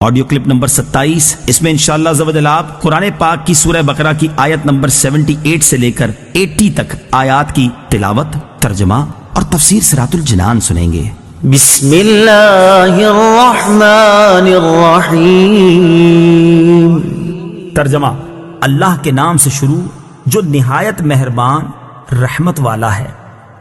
Audio clip number 27، اس میں انشاءاللہ زبدل آپ قرآن پاک کی سورہ بقرہ کی آیت نمبر 78 سے لے کر 80 تک آیات کی تلاوت، ترجمہ اور تفسیر صراط الجنان سنیں گے۔ بسم اللہ الرحمن الرحیم۔ ترجمہ: اللہ کے نام سے شروع جو نہایت مہربان رحمت والا ہے۔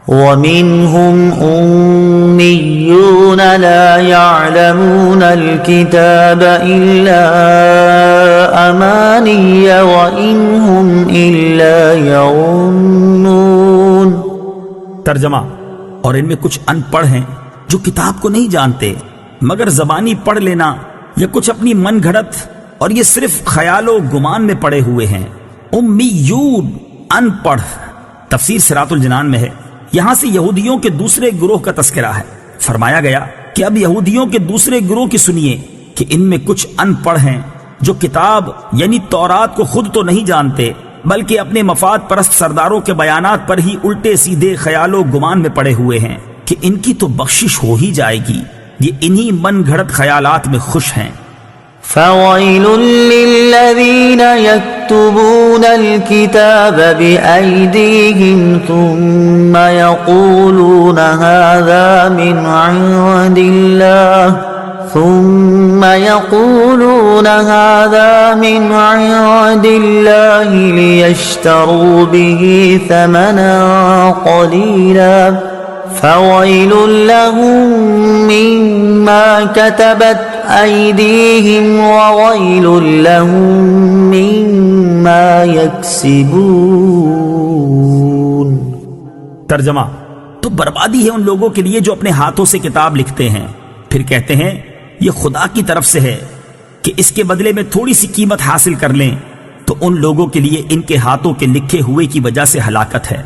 وَمِنْهُمْ أُمِّيُّونَ لَا يَعْلَمُونَ الْكِتَابَ إِلَّا أَمَانِيَّ وَإِنْ هُمْ إِلَّا يَظُنُّونَ۔ ترجمہ: اور ان میں کچھ ان پڑھ ہیں جو کتاب کو نہیں جانتے مگر زبانی پڑھ لینا یا کچھ اپنی من گھڑت، اور یہ صرف خیال و گمان میں پڑے ہوئے ہیں۔ امیون، ان پڑھ۔ تفسیر صراط الجنان میں ہے، یہاں سے یہودیوں کے دوسرے گروہ کا تذکرہ ہے۔ فرمایا گیا کہ اب یہودیوں کے دوسرے گروہ کی سنیے کہ ان میں کچھ ان پڑھ ہیں جو کتاب یعنی تورات کو خود تو نہیں جانتے بلکہ اپنے مفاد پرست سرداروں کے بیانات پر ہی الٹے سیدھے خیال و گمان میں پڑے ہوئے ہیں کہ ان کی تو بخشش ہو ہی جائے گی، یہ انہی من گھڑت خیالات میں خوش ہیں۔ فَوَيْلٌ لِّلَّذِينَ يَكْتُبُونَ الْكِتَابَ بِأَيْدِيهِمْ ثُمَّ يَقُولُونَ هَذَا مِنْ عِندِ اللَّهِ لِيَشْتَرُوا بِهِ ثَمَنًا قَلِيلًا فَوَيْلٌ لَّهُم مِّمَّا كَتَبَتْ أَيْدِيهِمْ وَوَيْلٌ لَّهُم مِّمَّا يَكْسِبُونَ۔ ترجمہ: تو بربادی ہے ان لوگوں کے لیے جو اپنے ہاتھوں سے کتاب لکھتے ہیں پھر کہتے ہیں یہ خدا کی طرف سے ہے کہ اس کے بدلے میں تھوڑی سی قیمت حاصل کر لیں، تو ان لوگوں کے لیے ان کے ہاتھوں کے لکھے ہوئے کی وجہ سے ہلاکت ہے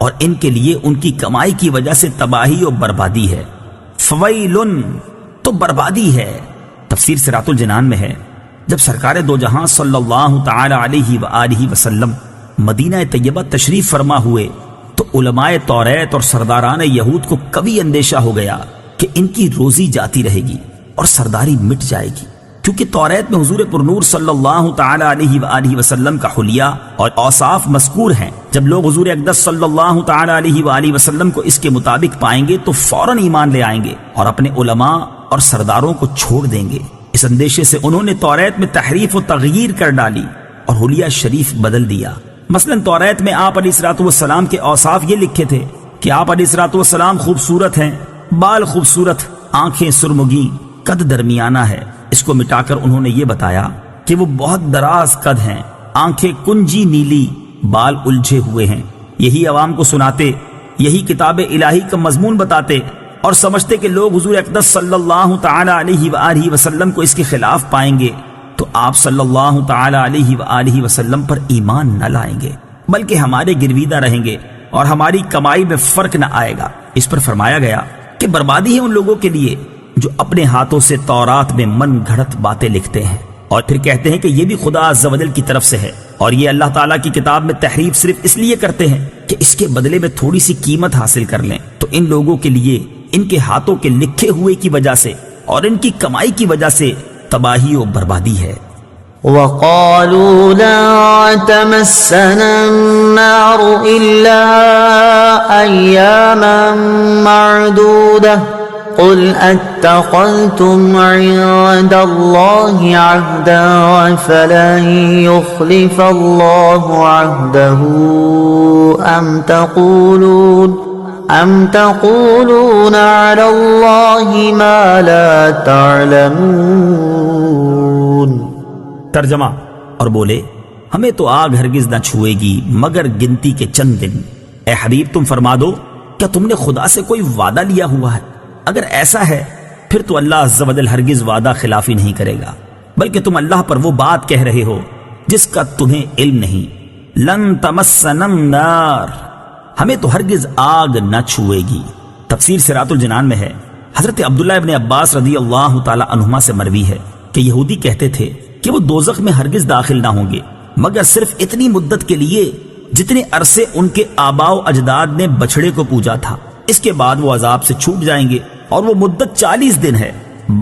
اور ان کے لیے ان کی کمائی کی وجہ سے تباہی اور بربادی ہے۔ فویلن، تو بربادی ہے۔ تفسیر صراط الجنان میں ہے، جب سرکار دو جہاں صلی اللہ تعالی علیہ وآلہ وسلم مدینہ طیبہ تشریف فرما ہوئے تو علماء توریت اور سرداران یہود کو کبھی اندیشہ ہو گیا کہ ان کی روزی جاتی رہے گی اور سرداری مٹ جائے گی، کیونکہ توریت میں حضور پرنور صلی اللہ تعالی علیہ وآلہ وسلم کا حلیہ اور اوصاف مذکور ہیں۔ جب لوگ حضور اقدس صلی اللہ تعالی علیہ وآلہ وسلم کو اس کے مطابق پائیں گے تو فوراً ایمان لے آئیں گے اور اپنے علماء اور سرداروں کو چھوڑ دیں گے۔ اس اندیشے سے انہوں نے توریت میں تحریف و تغییر کر ڈالی اور حلیہ شریف بدل دیا۔ مثلا توریت میں آپ علیہ الصلوۃ والسلام کے اوصاف یہ لکھے تھے کہ آپ علیہ الصلوۃ والسلام خوبصورت ہیں، بال خوبصورت، آنکھیں سرمگی، قد درمیانہ ہے۔ اس کو مٹا کر انہوں نے یہ بتایا کہ وہ بہت دراز قد ہیں، آنکھیں کنجی نیلی، بال الجھے ہوئے ہیں۔ یہی عوام کو سناتے، یہی کتاب الہی کا مضمون بتاتے اور سمجھتے کہ لوگ حضور اقدس صلی اللہ تعالی علیہ وآلہ وسلم کو اس کے خلاف پائیں گے تو آپ صلی اللہ تعالی علیہ وآلہ وسلم پر ایمان نہ لائیں گے بلکہ ہمارے گرویدہ رہیں گے اور ہماری کمائی میں فرق نہ آئے گا۔ اس پر فرمایا گیا کہ بربادی ہے ان لوگوں کے لیے جو اپنے ہاتھوں سے تورات میں من گھڑت باتیں لکھتے ہیں اور پھر کہتے ہیں کہ یہ بھی خدا عز و جل کی طرف سے ہے، اور یہ اللہ تعالیٰ کی کتاب میں تحریف صرف اس لیے کرتے ہیں کہ اس کے بدلے میں تھوڑی سی قیمت حاصل کر لیں، تو ان لوگوں کے لیے ان کے ہاتھوں کے لکھے ہوئے کی وجہ سے اور ان کی کمائی کی وجہ سے تباہی و بربادی ہے۔ وَقَالُوا لَن تَمَسَّنَا النَّارُ إِلَّا أَيَّامًا مَّعْدُودَةً قُلْ أَتَّخَذْتُمْ عِندَ اللَّهِ عَهْدًا فَلَن يُخْلِفَ اللَّهُ عَهْدَهُ أَمْ تَقُولُونَ عَلَى اللَّهِ مَا لَا تَعْلَمُونَ۔ ترجمہ: اور بولے ہمیں تو آگ ہرگز نہ چھوئے گی مگر گنتی کے چند دن۔ اے حبیب تم فرما دو کیا تم نے خدا سے کوئی وعدہ لیا ہوا ہے؟ اگر ایسا ہے پھر تو اللہ عز و جل ہرگز وعدہ خلافی نہیں کرے گا، بلکہ تم اللہ پر وہ بات کہہ رہے ہو جس کا تمہیں علم نہیں۔ لن تمسنا النار، ہمیں تو ہرگز آگ نہ چھوئے گی۔ تفسیر صراط الجنان میں ہے، حضرت عبداللہ ابن عباس رضی اللہ تعالی عنہما سے مروی ہے کہ یہودی کہتے تھے کہ وہ دوزخ میں ہرگز داخل نہ ہوں گے مگر صرف اتنی مدت کے لیے جتنے عرصے ان کے آباء و اجداد نے بچھڑے کو پوجا تھا، اس کے بعد وہ عذاب سے چھوٹ جائیں گے اور وہ مدت 40 دن ہے۔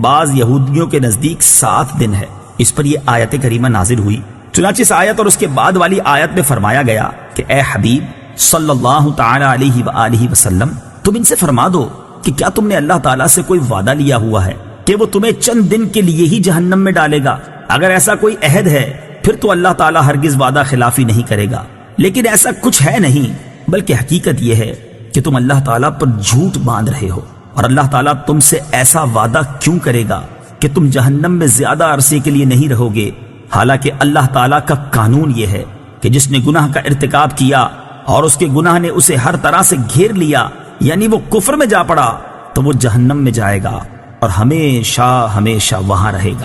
بعض یہودیوں کے نزدیک 7 دن ہے۔ اس پر یہ آیت کریمہ نازل ہوئی۔ چنانچہ اس آیت اور اس کے بعد والی آیت میں فرمایا گیا کہ اے حبیب صلی اللہ تعالی علیہ وآلہ وسلم، تم ان سے فرما دو کہ کیا تم نے اللہ تعالیٰ سے کوئی وعدہ لیا ہوا ہے کہ وہ تمہیں چند دن کے لیے ہی جہنم میں ڈالے گا؟ اگر ایسا کوئی عہد ہے پھر تو اللہ تعالیٰ ہرگز وعدہ خلافی نہیں کرے گا، لیکن ایسا کچھ ہے نہیں، بلکہ حقیقت یہ ہے کہ تم اللہ تعالیٰ پر جھوٹ باندھ رہے ہو، اور اللہ تعالیٰ تم سے ایسا وعدہ کیوں کرے گا کہ تم جہنم میں زیادہ عرصے کے لیے نہیں رہو گے؟ حالانکہ اللہ تعالیٰ کا قانون یہ ہے کہ جس نے گناہ کا ارتکاب کیا اور اس کے گناہ نے اسے ہر طرح سے گھیر لیا، یعنی وہ کفر میں جا پڑا، تو وہ جہنم میں جائے گا اور ہمیشہ ہمیشہ وہاں رہے گا۔